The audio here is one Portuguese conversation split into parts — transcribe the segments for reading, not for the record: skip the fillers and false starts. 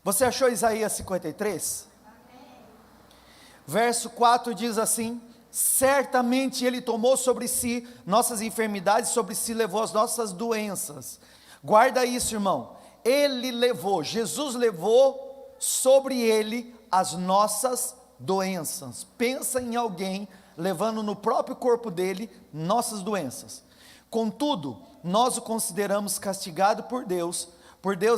Você achou Isaías 53? Verso 4 diz assim: certamente Ele tomou sobre si nossas enfermidades, sobre si levou as nossas doenças. Guarda isso, irmão. Ele levou, Jesus levou sobre Ele as nossas doenças. Pensa em alguém levando no próprio corpo dele nossas doenças. Contudo, nós o consideramos castigado por Deus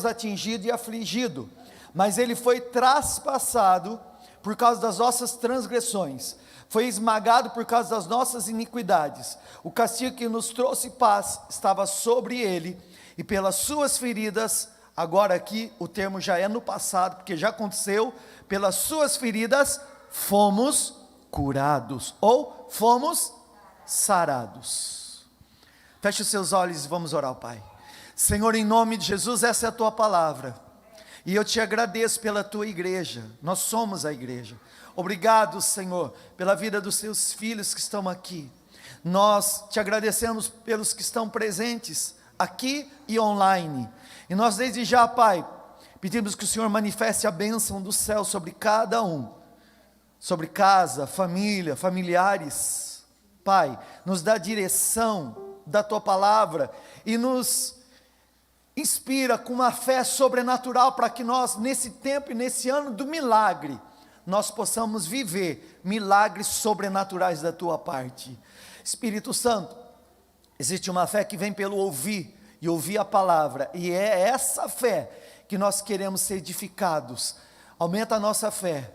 atingido e afligido, mas Ele foi traspassado por causa das nossas transgressões, foi esmagado por causa das nossas iniquidades. O castigo que nos trouxe paz estava sobre Ele, e pelas suas feridas, agora aqui o termo já é no passado, porque já aconteceu, pelas suas feridas fomos curados, ou fomos sarados. Feche os seus olhos e vamos orar ao Pai. Senhor, em nome de Jesus, essa é a Tua palavra, e eu Te agradeço pela Tua igreja. Nós somos a igreja. Obrigado, Senhor, pela vida dos Teus filhos que estão aqui. Nós Te agradecemos pelos que estão presentes aqui e online, e nós desde já, Pai, pedimos que o Senhor manifeste a bênção do céu sobre cada um, sobre casa, família, familiares. Pai, nos dá direção da Tua palavra, e nos inspira com uma fé sobrenatural, para que nós, nesse tempo e nesse ano do milagre, nós possamos viver milagres sobrenaturais da Tua parte. Espírito Santo, existe uma fé que vem pelo ouvir, e ouvir a palavra, e é essa fé que nós queremos ser edificados. Aumenta a nossa fé,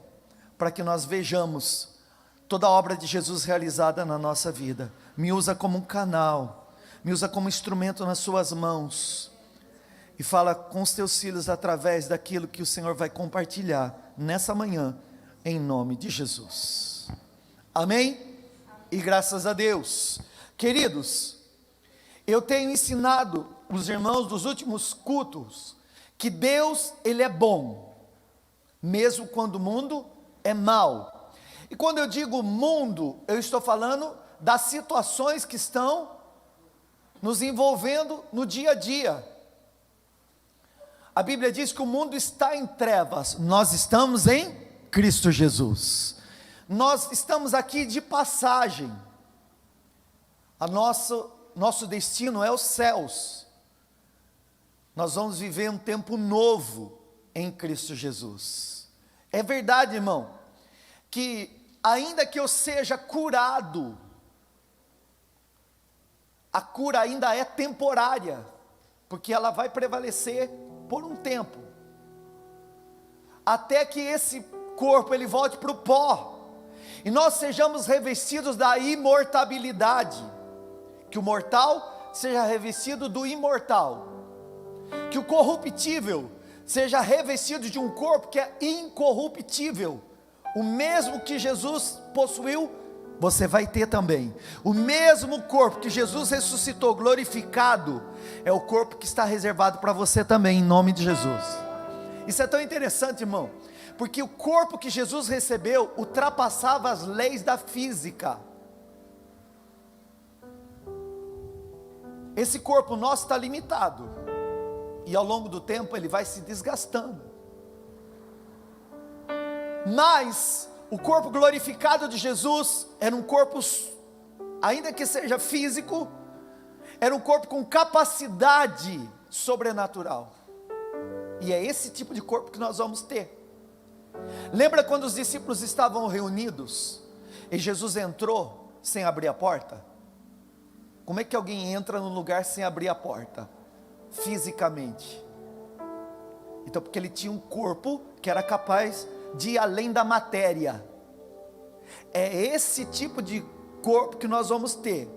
para que nós vejamos toda a obra de Jesus realizada na nossa vida. Me usa como um canal, me usa como instrumento nas Suas mãos, e fala com os Teus filhos através daquilo que o Senhor vai compartilhar nessa manhã, em nome de Jesus. Amém? E graças a Deus. Queridos, eu tenho ensinado os irmãos dos últimos cultos que Deus, Ele é bom, mesmo quando o mundo é mau. E quando eu digo mundo, eu estou falando das situações que estão nos envolvendo no dia a dia. A Bíblia diz que o mundo está em trevas, nós estamos em Cristo Jesus. Nós estamos aqui de passagem. Nosso destino é os céus. Nós vamos viver um tempo novo em Cristo Jesus. É verdade, irmão, que ainda que eu seja curado, a cura ainda é temporária, porque ela vai prevalecer por um tempo, até que esse corpo ele volte para o pó, e nós sejamos revestidos da imortabilidade, que o mortal seja revestido do imortal, que o corruptível seja revestido de um corpo que é incorruptível. O mesmo que Jesus possuiu, você vai ter também. O mesmo corpo que Jesus ressuscitou glorificado, é o corpo que está reservado para você também, em nome de Jesus. Isso é tão interessante, irmão, porque o corpo que Jesus recebeu ultrapassava as leis da física. Esse corpo nosso está limitado, e ao longo do tempo ele vai se desgastando. Mas o corpo glorificado de Jesus era um corpo, ainda que seja físico, era um corpo com capacidade sobrenatural. E é esse tipo de corpo que nós vamos ter. Lembra quando os discípulos estavam reunidos e Jesus entrou sem abrir a porta? Como é que alguém entra num lugar sem abrir a porta? Fisicamente. Então, porque ele tinha um corpo que era capaz de ir além da matéria. É esse tipo de corpo que nós vamos ter.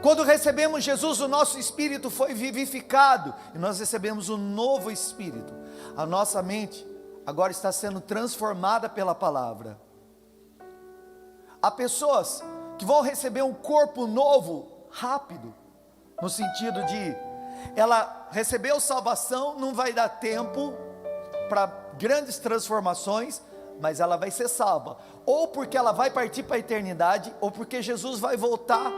Quando recebemos Jesus, o nosso espírito foi vivificado, e nós recebemos um novo espírito. A nossa mente agora está sendo transformada pela palavra. Há pessoas que vão receber um corpo novo rápido, no sentido de ela recebeu salvação, não vai dar tempo para grandes transformações, mas ela vai ser salva, ou porque ela vai partir para a eternidade, ou porque Jesus vai voltar,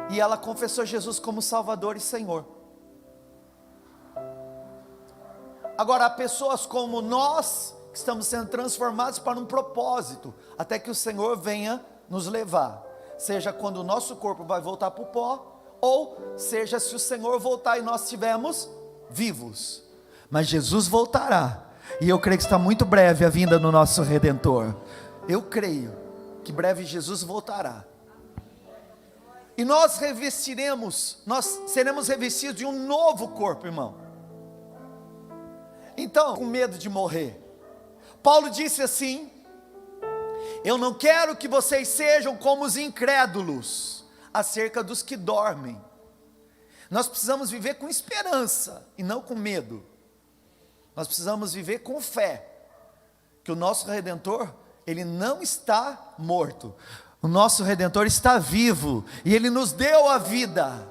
e ela confessou Jesus como Salvador e Senhor. Agora, há pessoas como nós, que estamos sendo transformados para um propósito, até que o Senhor venha nos levar, seja quando o nosso corpo vai voltar para o pó, ou seja se o Senhor voltar e nós estivermos vivos. Mas Jesus voltará, e eu creio que está muito breve a vinda do nosso Redentor. Eu creio que breve Jesus voltará, e nós seremos revestidos de um novo corpo, irmão. Então, com medo de morrer, Paulo disse assim: eu não quero que vocês sejam como os incrédulos, acerca dos que dormem. Nós precisamos viver com esperança, e não com medo. Nós precisamos viver com fé, que o nosso Redentor, Ele não está morto. O nosso Redentor está vivo, e Ele nos deu a vida,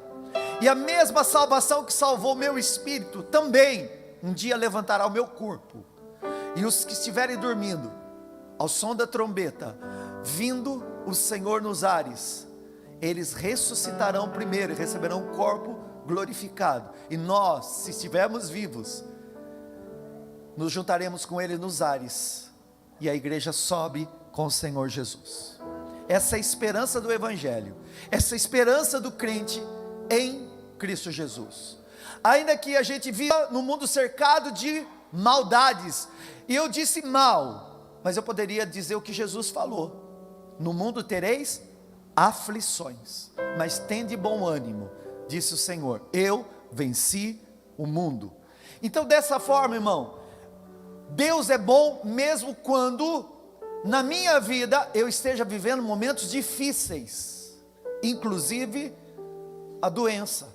e a mesma salvação que salvou meu espírito, também, um dia levantará o meu corpo. E os que estiverem dormindo, ao som da trombeta, vindo o Senhor nos ares, eles ressuscitarão primeiro, e receberão um corpo glorificado, e nós, se estivermos vivos, nos juntaremos com Ele nos ares, e a igreja sobe com o Senhor Jesus. Essa é a esperança do Evangelho, essa é a esperança do crente em Cristo Jesus. Ainda que a gente viva no mundo cercado de maldades, e eu disse mal, mas eu poderia dizer o que Jesus falou: no mundo tereis aflições, mas tende bom ânimo, disse o Senhor, eu venci o mundo. Então, dessa forma, irmão, Deus é bom mesmo quando na minha vida eu esteja vivendo momentos difíceis, inclusive a doença,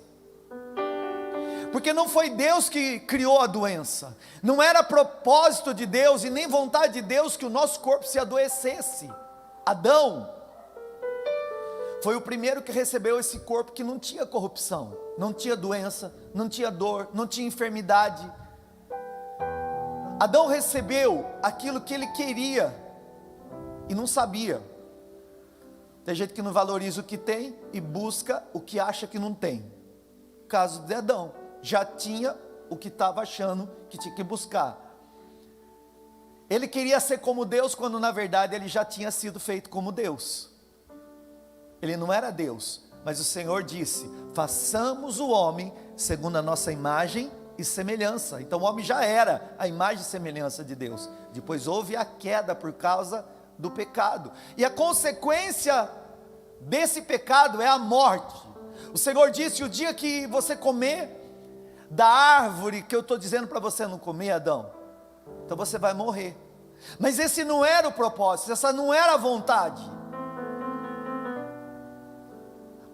porque não foi Deus que criou a doença, não era propósito de Deus e nem vontade de Deus que o nosso corpo se adoecesse. Adão foi o primeiro que recebeu esse corpo que não tinha corrupção, não tinha doença, não tinha dor, não tinha enfermidade. Adão recebeu aquilo que ele queria e não sabia. Tem gente que não valoriza o que tem e busca o que acha que não tem. O caso de Adão, já tinha o que estava achando que tinha que buscar. Ele queria ser como Deus, quando na verdade ele já tinha sido feito como Deus. Ele não era Deus, mas o Senhor disse: façamos o homem segundo a nossa imagem e semelhança. Então o homem já era a imagem e semelhança de Deus. Depois houve a queda por causa do pecado, e a consequência desse pecado é a morte. O Senhor disse: o dia que você comer da árvore que eu estou dizendo para você não comer, Adão, então você vai morrer. Mas esse não era o propósito, essa não era a vontade.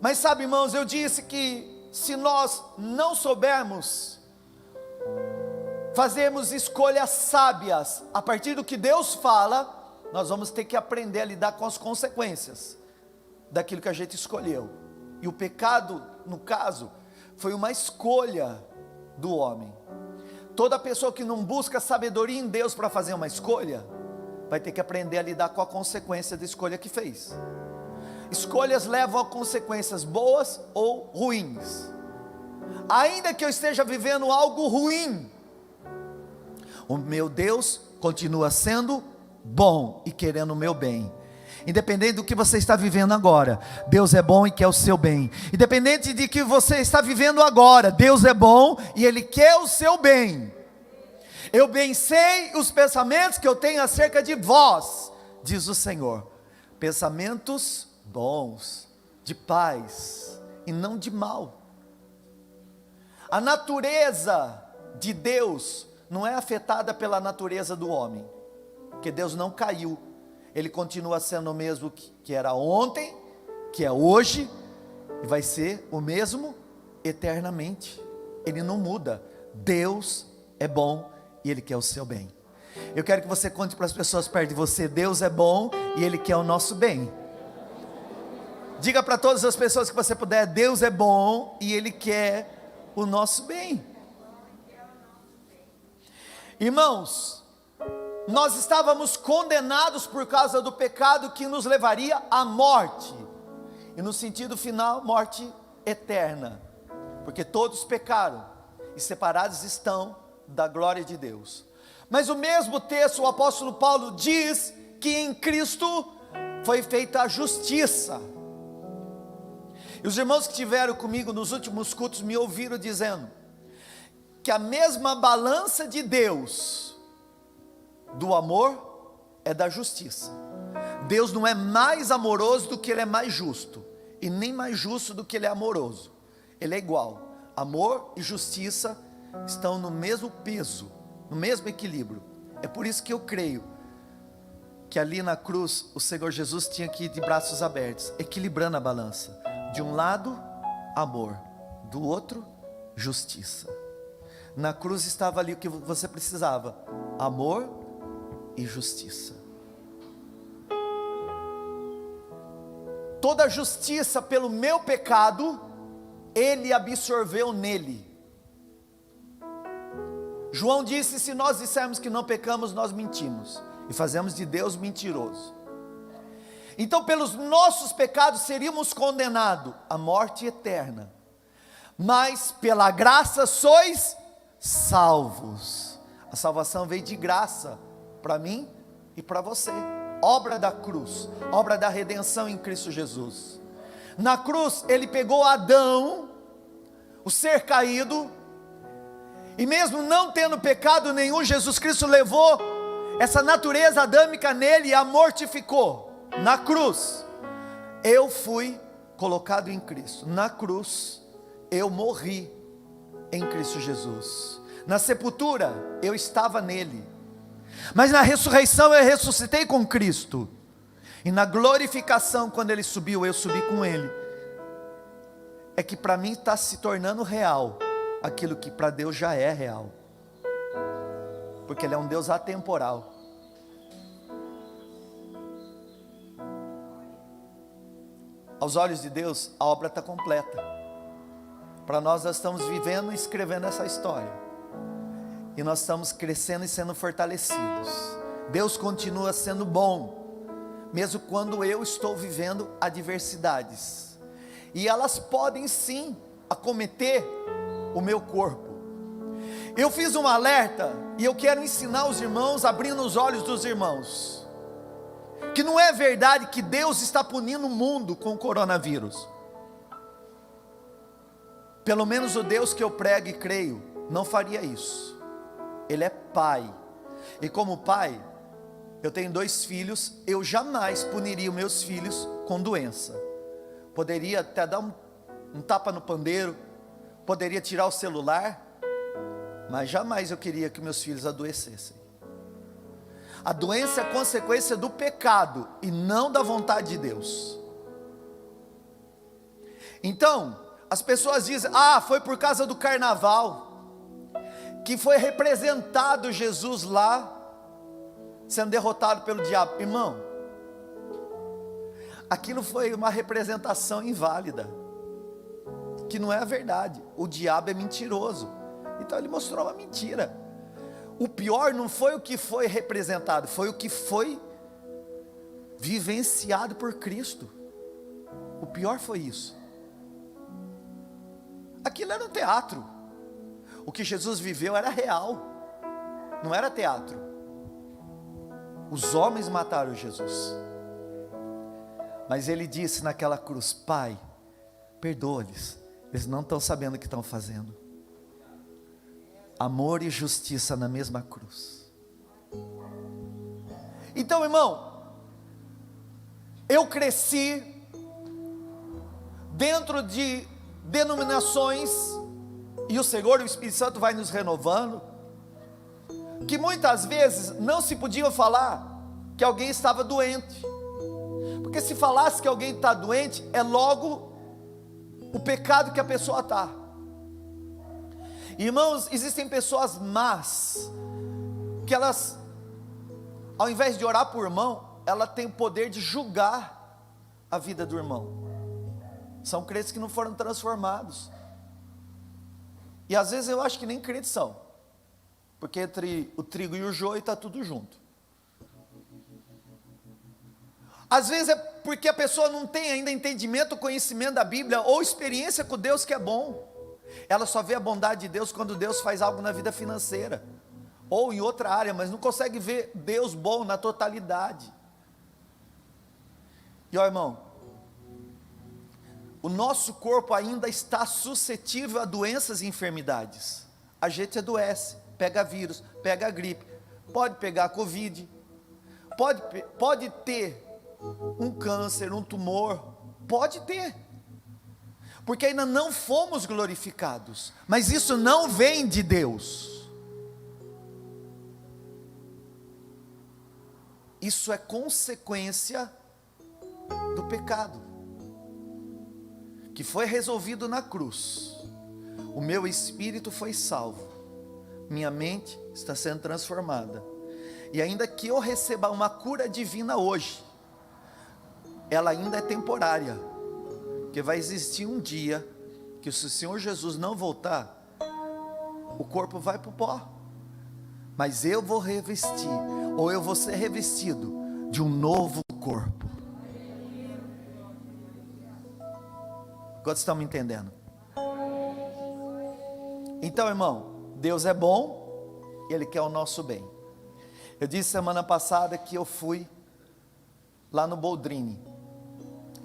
Mas sabe, irmãos, eu disse que se nós não soubermos fazermos escolhas sábias a partir do que Deus fala, nós vamos ter que aprender a lidar com as consequências daquilo que a gente escolheu. E o pecado, no caso, foi uma escolha do homem. Toda pessoa que não busca sabedoria em Deus para fazer uma escolha, vai ter que aprender a lidar com a consequência da escolha que fez. Escolhas levam a consequências boas ou ruins. Ainda que eu esteja vivendo algo ruim, o meu Deus continua sendo bom e querendo o meu bem. Independente do que você está vivendo agora, Deus é bom e quer o seu bem. Independente de que você está vivendo agora, Deus é bom e Ele quer o seu bem. Eu bem sei os pensamentos que eu tenho acerca de vós, diz o Senhor, pensamentos bons, de paz e não de mal. A natureza de Deus não é afetada pela natureza do homem, porque Deus não caiu. Ele continua sendo o mesmo que era ontem, que é hoje, e vai ser o mesmo eternamente. Ele não muda. Deus é bom e Ele quer o seu bem. Eu quero que você conte para as pessoas perto de você: Deus é bom e Ele quer o nosso bem. Diga para todas as pessoas que você puder: Deus é bom e Ele quer o nosso bem. Irmãos, nós estávamos condenados por causa do pecado que nos levaria à morte, e no sentido final, morte eterna, porque todos pecaram e separados estão da glória de Deus. Mas o mesmo texto, o apóstolo Paulo diz que em Cristo foi feita a justiça. E os irmãos que estiveram comigo nos últimos cultos me ouviram dizendo que a mesma balança de Deus do amor é da justiça. Deus não é mais amoroso do que Ele é mais justo, e nem mais justo do que Ele é amoroso. Ele é igual. Amor e justiça estão no mesmo peso, no mesmo equilíbrio. É por isso que eu creio que ali na cruz o Senhor Jesus tinha que ir de braços abertos, equilibrando a balança. De um lado, amor, do outro, justiça. Na cruz estava ali o que você precisava: amor e justiça. Toda a justiça pelo meu pecado, Ele absorveu nele. João disse: se nós dissermos que não pecamos, nós mentimos, e fazemos de Deus mentiroso. Então pelos nossos pecados seríamos condenados à morte eterna, mas pela graça sois salvos. A salvação veio de graça para mim e para você, obra da cruz, obra da redenção em Cristo Jesus. Na cruz Ele pegou Adão, o ser caído, e mesmo não tendo pecado nenhum, Jesus Cristo levou essa natureza adâmica nele e a mortificou. Na cruz, eu fui colocado em Cristo. Na cruz, eu morri em Cristo Jesus. Na sepultura, eu estava nele. Mas na ressurreição, eu ressuscitei com Cristo. E na glorificação, quando Ele subiu, eu subi com Ele. É que para mim está se tornando real aquilo que para Deus já é real, porque Ele é um Deus atemporal. Aos olhos de Deus, a obra está completa. Para nós estamos vivendo e escrevendo essa história, e nós estamos crescendo e sendo fortalecidos. Deus continua sendo bom, mesmo quando eu estou vivendo adversidades, e elas podem sim acometer o meu corpo. Eu fiz um alerta, e eu quero ensinar os irmãos, abrindo os olhos dos irmãos, que não é verdade que Deus está punindo o mundo com o coronavírus. Pelo menos o Deus que eu prego e creio não faria isso. Ele é Pai, e como Pai, eu tenho 2 filhos, eu jamais puniria os meus filhos com doença. Poderia até dar um tapa no pandeiro, poderia tirar o celular, mas jamais eu queria que meus filhos adoecessem. A doença é consequência do pecado e não da vontade de Deus. Então, as pessoas dizem: foi por causa do carnaval que foi representado Jesus lá, sendo derrotado pelo diabo. Irmão, aquilo foi uma representação inválida, que não é a verdade. O diabo é mentiroso, então ele mostrou uma mentira. O pior não foi o que foi representado, foi o que foi vivenciado por Cristo. O pior foi isso. Aquilo era um teatro. O que Jesus viveu era real, não era teatro. Os homens mataram Jesus, mas Ele disse naquela cruz: Pai, perdoa-lhes, eles não estão sabendo o que estão fazendo. Amor e justiça na mesma cruz. Então, irmão, eu cresci dentro de denominações, e o Senhor, o Espírito Santo vai nos renovando, que muitas vezes não se podia falar que alguém estava doente, porque se falasse que alguém está doente, é logo o pecado que a pessoa está. Irmãos, existem pessoas más, que elas, ao invés de orar por irmão, ela tem o poder de julgar a vida do irmão. São crentes que não foram transformados, e às vezes eu acho que nem crentes são, porque entre o trigo e o joio está tudo junto. Às vezes é porque a pessoa não tem ainda entendimento, conhecimento da Bíblia, ou experiência com Deus que é bom. Ela só vê a bondade de Deus quando Deus faz algo na vida financeira, ou em outra área, mas não consegue ver Deus bom na totalidade. E ó, irmão, o nosso corpo ainda está suscetível a doenças e enfermidades. A gente adoece, pega vírus, pega gripe, pode pegar Covid, pode ter um câncer, um tumor, pode ter, porque ainda não fomos glorificados, mas isso não vem de Deus, isso é consequência do pecado, que foi resolvido na cruz. O meu espírito foi salvo, minha mente está sendo transformada, e ainda que eu receba uma cura divina hoje, ela ainda é temporária, porque vai existir um dia, que se o Senhor Jesus não voltar, o corpo vai para o pó, mas eu vou revestir, ou eu vou ser revestido de um novo corpo. Quantos estão me entendendo? Então, irmão, Deus é bom, Ele quer o nosso bem. Eu disse semana passada que eu fui lá no Boldrini,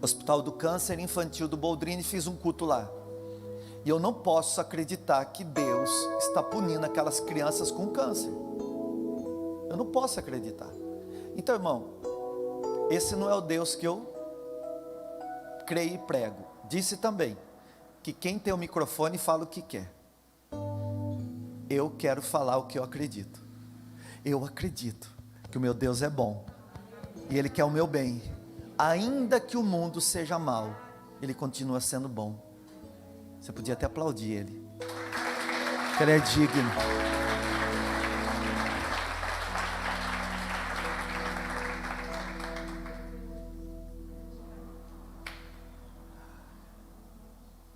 Hospital do Câncer Infantil do Boldrini, fiz um culto lá. E eu não posso acreditar que Deus está punindo aquelas crianças com câncer. Eu não posso acreditar. Então, irmão, esse não é o Deus que eu creio e prego. Disse também que quem tem o microfone fala o que quer. Eu quero falar o que eu acredito. Eu acredito que o meu Deus é bom e Ele quer o meu bem. Ainda que o mundo seja mau, Ele continua sendo bom. Você podia até aplaudir Ele, que Ele é digno.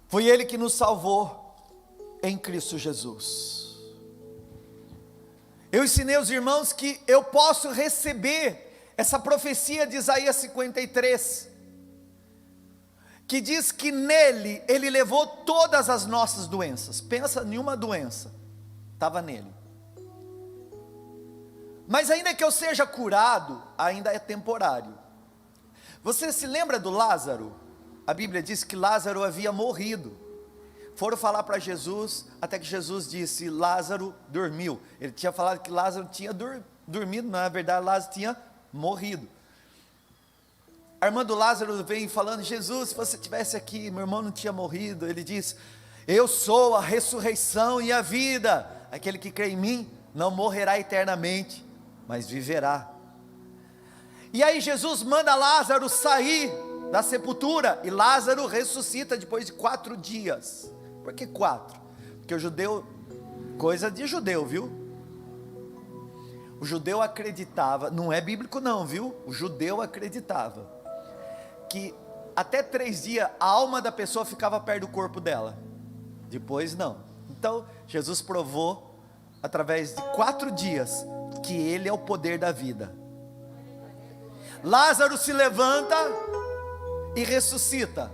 Foi Ele que nos salvou em Cristo Jesus. Eu ensinei aos irmãos que eu posso receber essa profecia de Isaías 53, que diz que nele, Ele levou todas as nossas doenças. Pensa em uma doença, estava nele. Mas ainda que eu seja curado, ainda é temporário. Você se lembra do Lázaro? A Bíblia diz que Lázaro havia morrido. Foram falar para Jesus, até que Jesus disse, Lázaro dormiu. Ele tinha falado que Lázaro tinha dormido, na verdade Lázaro tinha morrido. A irmã do Lázaro vem falando, Jesus, se você estivesse aqui, meu irmão não tinha morrido. Ele diz, eu sou a ressurreição e a vida. Aquele que crê em mim, não morrerá eternamente, mas viverá. E aí Jesus manda Lázaro sair da sepultura, e Lázaro ressuscita depois de 4 dias. Por que 4? Porque o judeu, coisa de judeu, viu? O judeu acreditava, não é bíblico não, viu? O judeu acreditava que até 3 dias a alma da pessoa ficava perto do corpo dela, depois não. Então Jesus provou através de 4 dias que Ele é o poder da vida. Lázaro se levanta e ressuscita.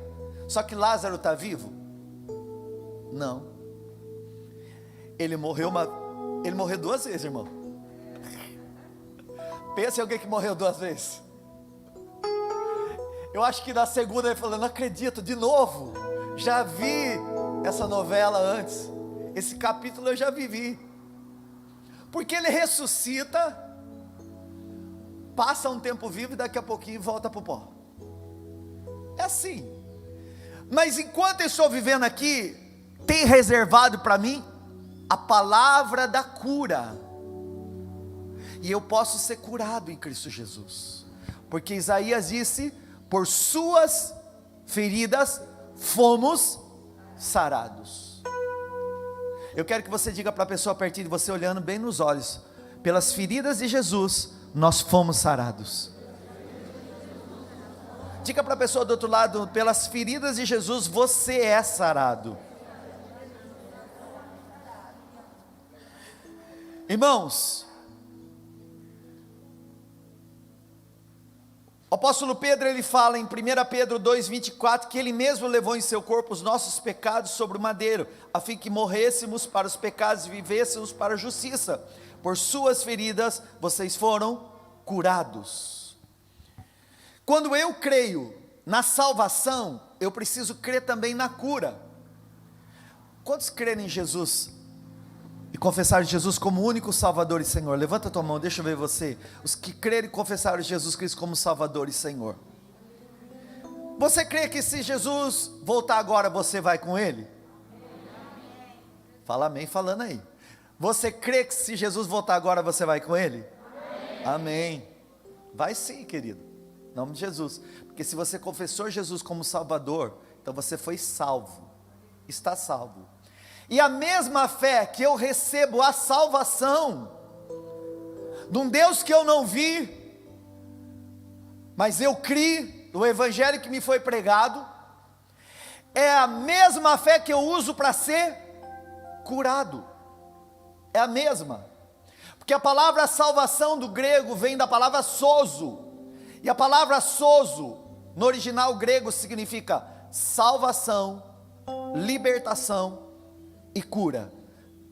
Só que Lázaro está vivo? Não. Ele morreu 2 vezes, irmão. Pensa em alguém que morreu 2 vezes. Eu acho que na segunda ele falou, não acredito, de novo. Já vi essa novela antes. Esse capítulo eu já vivi. Porque ele ressuscita, passa um tempo vivo e daqui a pouquinho volta para o pó. É assim. Mas enquanto eu estou vivendo aqui, tem reservado para mim a palavra da cura. E eu posso ser curado em Cristo Jesus. Porque Isaías disse, por suas feridas fomos sarados. Eu quero que você diga para a pessoa a partir de você, olhando bem nos olhos, pelas feridas de Jesus, nós fomos sarados. Diga para a pessoa do outro lado, pelas feridas de Jesus, você é sarado. Irmãos, O apóstolo Pedro, ele fala em 1 Pedro 2,24, que ele mesmo levou em seu corpo os nossos pecados sobre o madeiro, a fim que morrêssemos para os pecados e vivêssemos para a justiça. Por suas feridas vocês foram curados. Quando eu creio na salvação, eu preciso crer também na cura. Quantos creem em Jesus e confessaram Jesus como único Salvador e Senhor? Levanta a tua mão, deixa eu ver você. Os que creram e confessaram Jesus Cristo como Salvador e Senhor. Você crê que se Jesus voltar agora, você vai com Ele? Fala amém falando aí. Você crê que se Jesus voltar agora, você vai com Ele? Amém. Vai sim, querido, em nome de Jesus. Porque se você confessou Jesus como Salvador, então você foi salvo, está salvo. E a mesma fé que eu recebo a salvação de um Deus que eu não vi, mas eu criei no evangelho que me foi pregado, é a mesma fé que eu uso para ser curado. É a mesma, porque a palavra salvação do grego vem da palavra sozo, e a palavra sozo no original grego significa salvação, libertação e cura,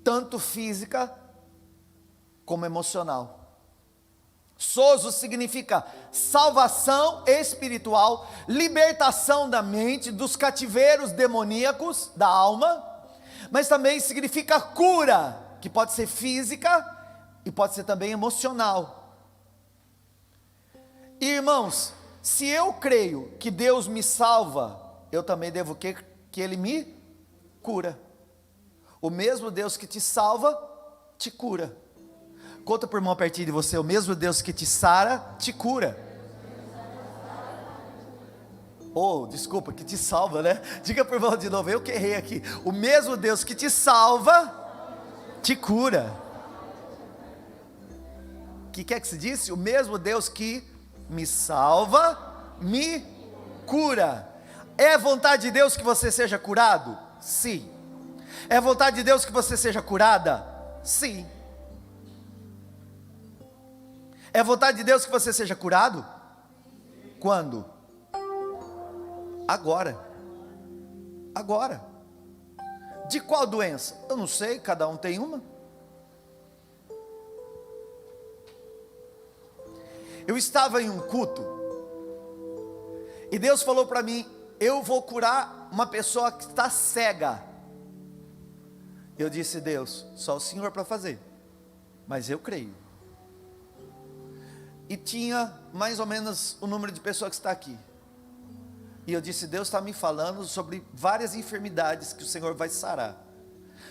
tanto física como emocional. Sozo significa salvação espiritual, libertação da mente, dos cativeiros demoníacos da alma, mas também significa cura, que pode ser física e pode ser também emocional. Irmãos, se eu creio que Deus me salva, eu também devo que Ele me cura. O mesmo Deus que te salva, te cura. Conta para o irmão pertinho de você, o mesmo Deus que te sara, te cura. Oh, desculpa, que te salva, né? Diga para o irmão de novo, eu que errei aqui. O mesmo Deus que te salva, te cura. O que é que se disse? O mesmo Deus que me salva, me cura. É vontade de Deus que você seja curado? Sim. É vontade de Deus que você seja curada? Sim. É vontade de Deus que você seja curado? Quando? Agora. Agora. De qual doença? Eu não sei, cada um tem uma. Eu estava em um culto, e Deus falou para mim, eu vou curar uma pessoa que está cega. Eu disse, Deus, só o Senhor para fazer, mas eu creio. E tinha mais ou menos o número de pessoas que está aqui. E eu disse, Deus está me falando sobre várias enfermidades que o Senhor vai sarar.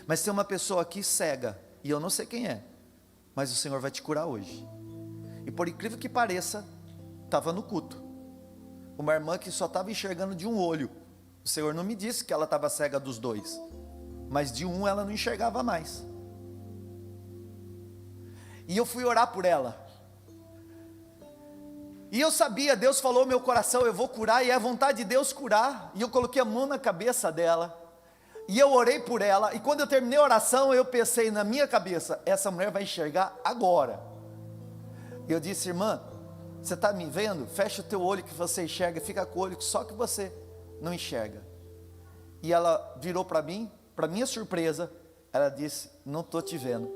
Mas tem uma pessoa aqui cega, e eu não sei quem é, mas o Senhor vai te curar hoje. E por incrível que pareça, estava no culto. Uma irmã que só estava enxergando de um olho. O Senhor não me disse que ela estava cega dos dois, mas de um ela não enxergava mais. E eu fui orar por ela. E eu sabia, Deus falou no meu coração, eu vou curar, e é a vontade de Deus curar. E eu coloquei a mão na cabeça dela, e eu orei por ela, e quando eu terminei a oração, eu pensei na minha cabeça, essa mulher vai enxergar agora. E eu disse, irmã, você está me vendo? Fecha o teu olho que você enxerga, fica com o olho só que você não enxerga. E ela virou para mim, para minha surpresa, ela disse, não estou te vendo.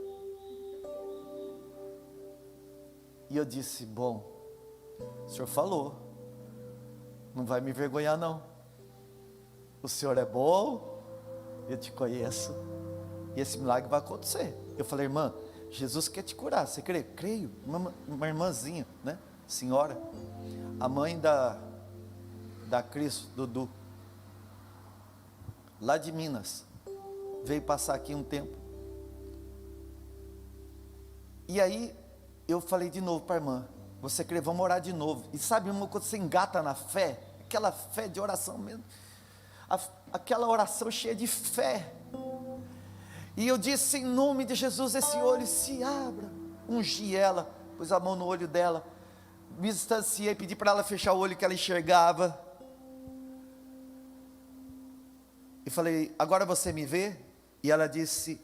E eu disse, bom, o Senhor falou, não vai me envergonhar não. O Senhor é bom, eu te conheço, e esse milagre vai acontecer. Eu falei, irmã, Jesus quer te curar, você crê? Creio. Uma irmãzinha, né? Senhora, a mãe da Cris, Dudu, lá de Minas, veio passar aqui um tempo. E aí, eu falei de novo para a irmã, você crê, vamos orar de novo. E sabe, irmão, quando você engata na fé, aquela fé de oração mesmo, aquela oração cheia de fé. E eu disse, em nome de Jesus, esse olho se abra. Ungi ela, pus a mão no olho dela, me distanciei, pedi para ela fechar o olho que ela enxergava. E falei, agora você me vê? E ela disse,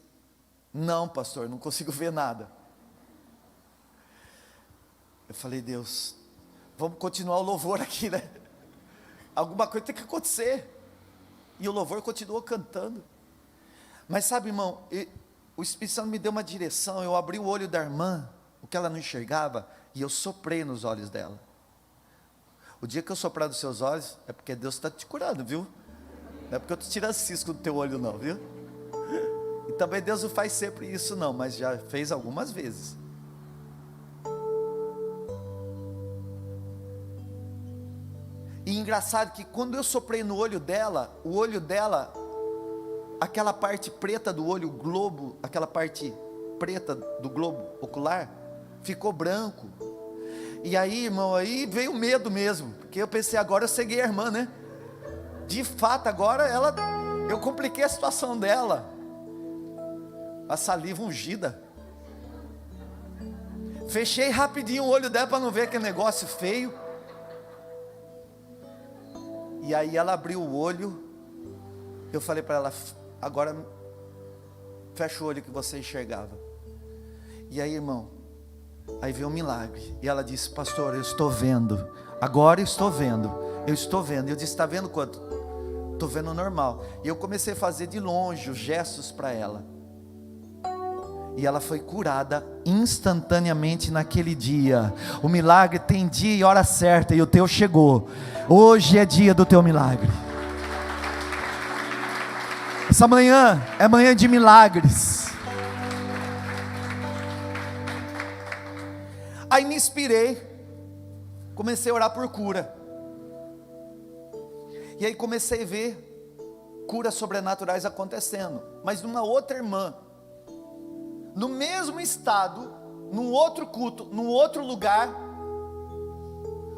não pastor, não consigo ver nada. Eu falei, Deus, Vamos continuar o louvor aqui, né? Alguma coisa tem que acontecer. E o louvor continuou cantando. Mas sabe, irmão, o Espírito Santo me deu uma direção. Eu abri o olho da irmã, o que ela não enxergava, e eu soprei nos olhos dela. O dia que eu soprar nos seus olhos, é porque Deus está te curando, viu? Não é porque eu estou tirando cisco do teu olho não, viu? E também Deus não faz sempre isso não, mas já fez algumas vezes. E engraçado que quando eu soprei no olho dela, aquela parte preta do olho, o globo, aquela parte preta do globo ocular, ficou branco. E aí, irmão, aí veio o medo mesmo, porque eu pensei, agora eu ceguei a irmã, né? De fato, agora eu compliquei a situação dela. A saliva ungida. Fechei rapidinho o olho dela para não ver aquele negócio feio. E aí ela abriu o olho. Eu falei para ela, agora fecha o olho que você enxergava. E aí, irmão, aí veio um milagre. E ela disse, pastor, eu estou vendo. Agora eu estou vendo. Eu estou vendo. E eu disse, está vendo quanto? Estou vendo normal. E eu comecei a fazer de longe os gestos para ela. E ela foi curada instantaneamente naquele dia. O milagre tem dia e hora certa, e o teu chegou. Hoje é dia do teu milagre. Essa manhã é manhã de milagres. Aí me inspirei, comecei a orar por cura. E aí comecei a ver curas sobrenaturais acontecendo. Mas numa outra irmã, no mesmo estado, num outro culto, num outro lugar,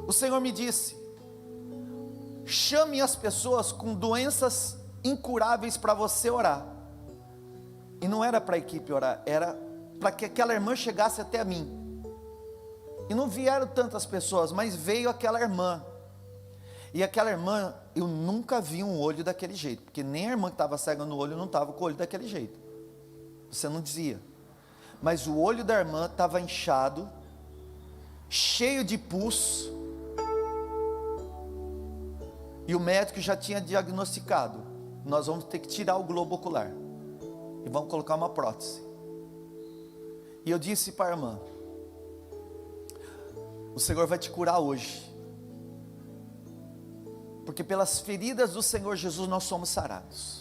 o Senhor me disse, chame as pessoas com doenças incuráveis para você orar. E não era para a equipe orar, era para que aquela irmã chegasse até mim. E não vieram tantas pessoas, mas veio aquela irmã. E aquela irmã, eu nunca vi um olho daquele jeito, porque nem a irmã que estava cega no olho não estava com o olho daquele jeito. Você não dizia. Mas o olho da irmã estava inchado, cheio de pus, e o médico já tinha diagnosticado, nós vamos ter que tirar o globo ocular, e vamos colocar uma prótese. E eu disse para a irmã, o Senhor vai te curar hoje, porque pelas feridas do Senhor Jesus nós somos sarados.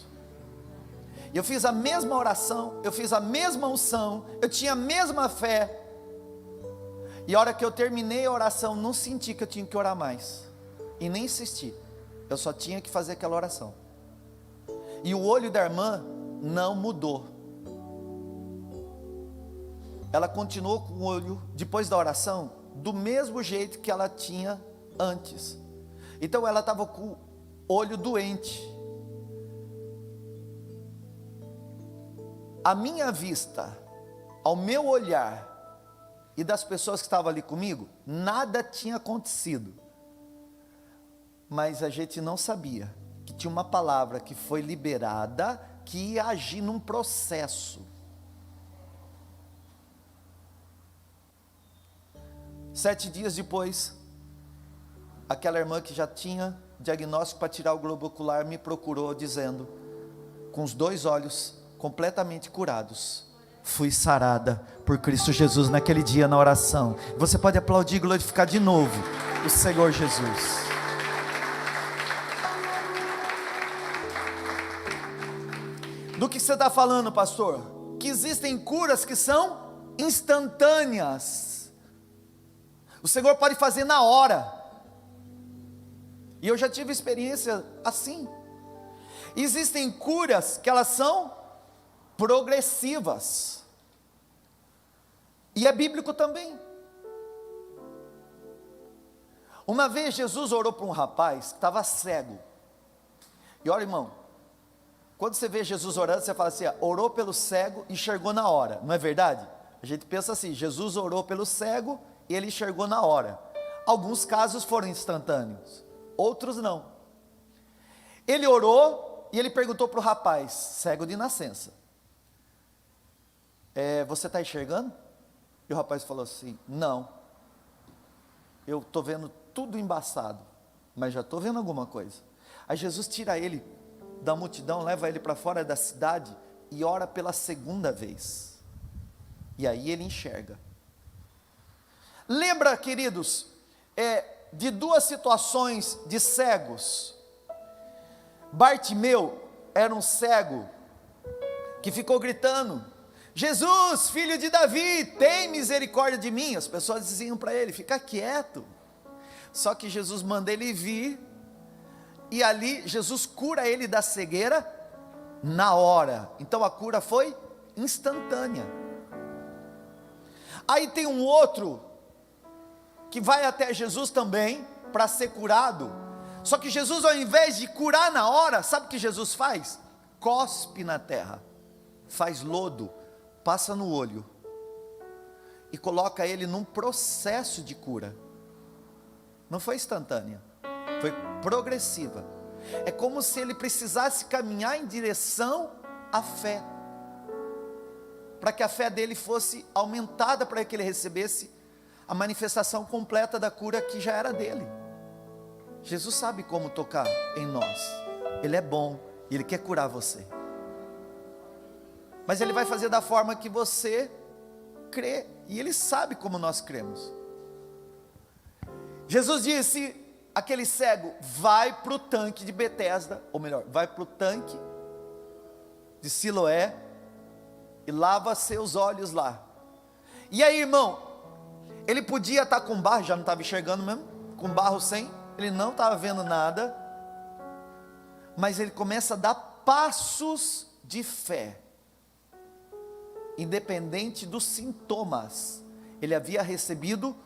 E eu fiz a mesma oração, eu fiz a mesma unção, eu tinha a mesma fé. E a hora que eu terminei a oração, não senti que eu tinha que orar mais. E nem insisti. Eu só tinha que fazer aquela oração. E o olho da irmã não mudou. Ela continuou com o olho, depois da oração, do mesmo jeito que ela tinha antes. Então ela estava com o olho doente. A minha vista, ao meu olhar, e das pessoas que estavam ali comigo, nada tinha acontecido. Mas a gente não sabia que tinha uma palavra que foi liberada, que ia agir num processo. 7 dias depois, aquela irmã que já tinha diagnóstico para tirar o globo ocular, me procurou dizendo, com os 2 olhos completamente curados, fui sarada por Cristo Jesus naquele dia na oração. Você pode aplaudir e glorificar de novo o Senhor Jesus. Do que você está falando, pastor? Que existem curas que são instantâneas. O Senhor pode fazer na hora. E eu já tive experiência assim. Existem curas que elas são progressivas. E é bíblico também. Uma vez Jesus orou para um rapaz que estava cego. E olha, irmão, quando você vê Jesus orando, você fala assim, orou pelo cego e enxergou na hora, não é verdade? A gente pensa assim, Jesus orou pelo cego e ele enxergou na hora. Alguns casos foram instantâneos, outros não. Ele orou e ele perguntou para o rapaz, cego de nascença, você está enxergando? E o rapaz falou assim, não, eu estou vendo tudo embaçado, mas já estou vendo alguma coisa. Aí Jesus tira ele da multidão, leva ele para fora da cidade e ora pela segunda vez. E aí ele enxerga. Lembra, queridos, de duas situações de cegos. Bartimeu era um cego que ficou gritando: Jesus, filho de Davi, tem misericórdia de mim. As pessoas diziam para ele: fica quieto. Só que Jesus manda ele vir, e ali Jesus cura ele da cegueira na hora. Então a cura foi instantânea. Aí tem um outro que vai até Jesus também para ser curado. Só que Jesus, ao invés de curar na hora, sabe o que Jesus faz? Cospe na terra, faz lodo, passa no olho e coloca ele num processo de cura. Não foi instantânea, foi progressiva. É como se ele precisasse caminhar em direção à fé, para que a fé dele fosse aumentada, para que ele recebesse a manifestação completa da cura que já era dele. Jesus sabe como tocar em nós. Ele é bom e Ele quer curar você. Mas Ele vai fazer da forma que você crê. E Ele sabe como nós cremos. Jesus disse àquele cego: vai para o tanque de Betesda, ou melhor, vai para o tanque de Siloé e lava seus olhos lá. E aí, irmão, ele podia estar com barro, já não estava enxergando mesmo, com barro sem, ele não estava vendo nada, mas ele começa a dar passos de fé, independente dos sintomas. Ele havia recebido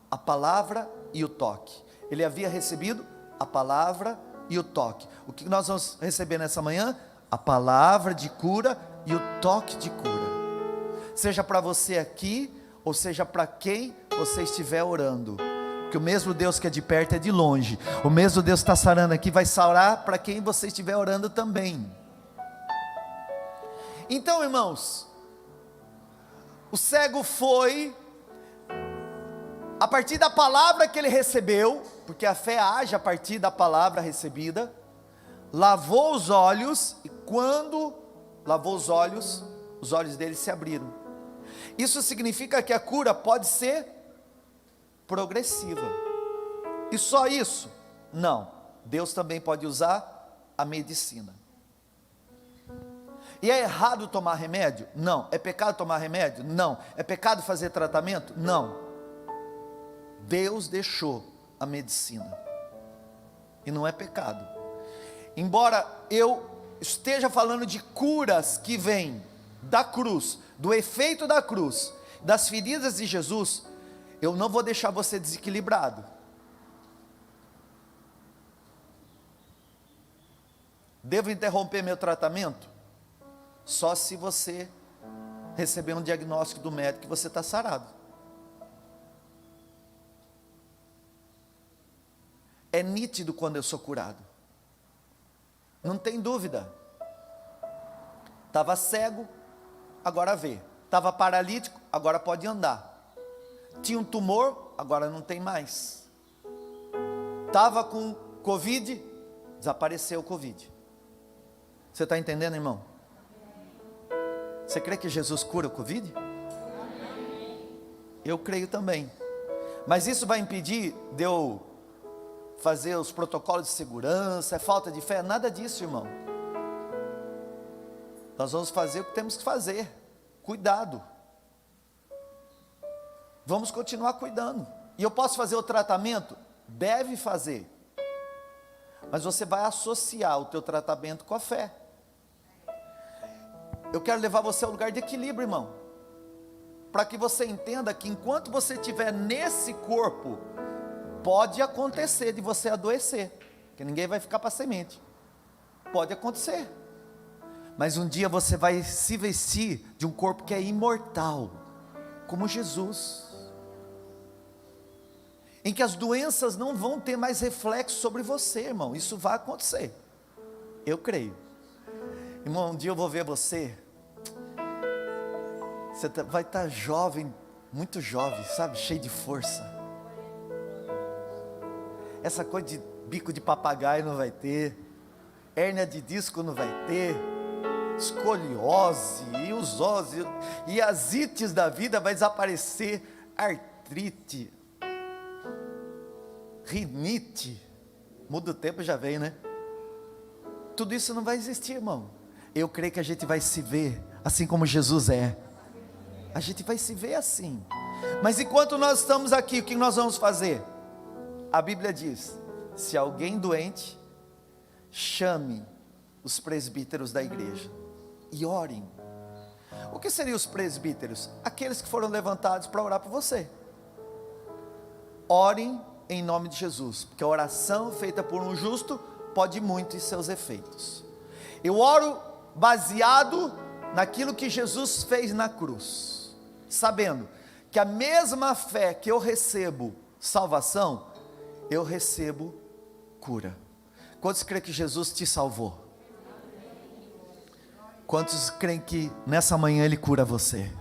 a palavra e o toque, ele havia recebido a palavra e o toque. O que nós vamos receber nessa manhã? A palavra de cura e o toque de cura, seja para você aqui, ou seja para quem você estiver orando, porque o mesmo Deus que é de perto é de longe. O mesmo Deus que está sarando aqui vai sarar para quem você estiver orando também. Então, irmãos, o cego foi, a partir da palavra que ele recebeu, porque a fé age a partir da palavra recebida, lavou os olhos, e quando lavou os olhos dele se abriram. Isso significa que a cura pode ser progressiva. E só isso? Não. Deus também pode usar a medicina. E é errado tomar remédio? Não. É pecado tomar remédio? Não. É pecado fazer tratamento? Não. Deus deixou a medicina. E não é pecado. Embora eu esteja falando de curas que vêm da cruz, do efeito da cruz, das feridas de Jesus, eu não vou deixar você desequilibrado. Devo interromper meu tratamento? Só se você receber um diagnóstico do médico que você está sarado. É nítido quando eu sou curado, não tem dúvida. Estava cego, agora vê. Estava paralítico, agora pode andar. Tinha um tumor, agora não tem mais. Estava com Covid, desapareceu o Covid. Você está entendendo, irmão? Você crê que Jesus cura o Covid? Eu creio também. Mas isso vai impedir de eu fazer os protocolos de segurança? É falta de fé? Nada disso, irmão. Nós vamos fazer o que temos que fazer. Cuidado. Vamos continuar cuidando. E eu posso fazer o tratamento? Deve fazer. Mas você vai associar o teu tratamento com a fé. Eu quero levar você ao lugar de equilíbrio, irmão, para que você entenda que enquanto você estiver nesse corpo, pode acontecer de você adoecer, porque ninguém vai ficar para semente. Pode acontecer. Mas um dia você vai se vestir de um corpo que é imortal, como Jesus, em que as doenças não vão ter mais reflexo sobre você, irmão. Isso vai acontecer, eu creio. Irmão, um dia eu vou ver você vai estar jovem, muito jovem, sabe, cheio de força. essa coisa de bico de papagaio não vai ter, hérnia de disco não vai ter, escoliose e usose e as ites da vida vai desaparecer, artrite, rinite, muda o tempo já vem, né? Tudo isso não vai existir, irmão. Eu creio que a gente vai se ver assim como Jesus é. A gente vai se ver assim. Mas enquanto nós estamos aqui, o que nós vamos fazer? A Bíblia diz: se alguém doente, chame os presbíteros da igreja e orem. O que seriam os presbíteros? Aqueles que foram levantados para orar por você. Orem em nome de Jesus, porque a oração feita por um justo pode muito em seus efeitos. Eu oro baseado naquilo que Jesus fez na cruz, sabendo que a mesma fé que eu recebo salvação, eu recebo cura. Quantos creem que Jesus te salvou? Quantos creem que nessa manhã Ele cura você?